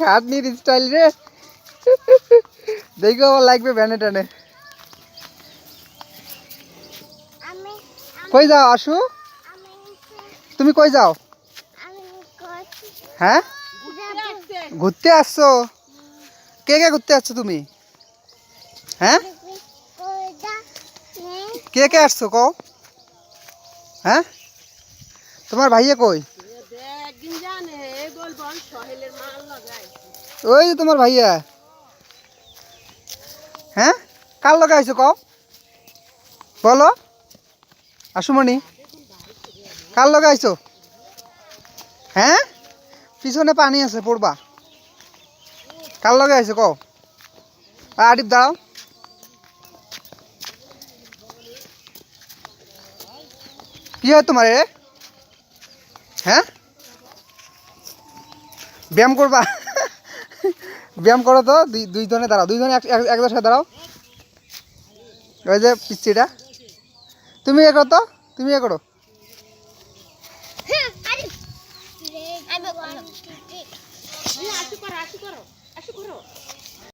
হাত নিয়ে স্টাইল রে দেখো আমার লাগবে ব্যানে টানে কই যাও আসু তুমি কই যাও হ্যাঁ ঘুরতে আসছো কে কে ঘুরতে আসছো তুমি হ্যাঁ কে কে আসছো কও হ্যাঁ তোমার ভাইয়া কই ওই যে তোমার ভাইয়া হ্যাঁ কার লগে আইছো কও বলো আশুমণি কার লগে আইছো হ্যাঁ পিছনে পানি আছে পড়বা কার লগে আইছো কও আরিফ দাঁড়াও কি হয় তোমার এ হ্যাঁ ব্যায়াম করবা ব্যায়াম করো তো দুইজনে দাঁড়াও দুইজনে একজনের সাথে দাঁড়াও ওই যে পিচ্ছিটা তুমি এ করো তো তুমি এ করো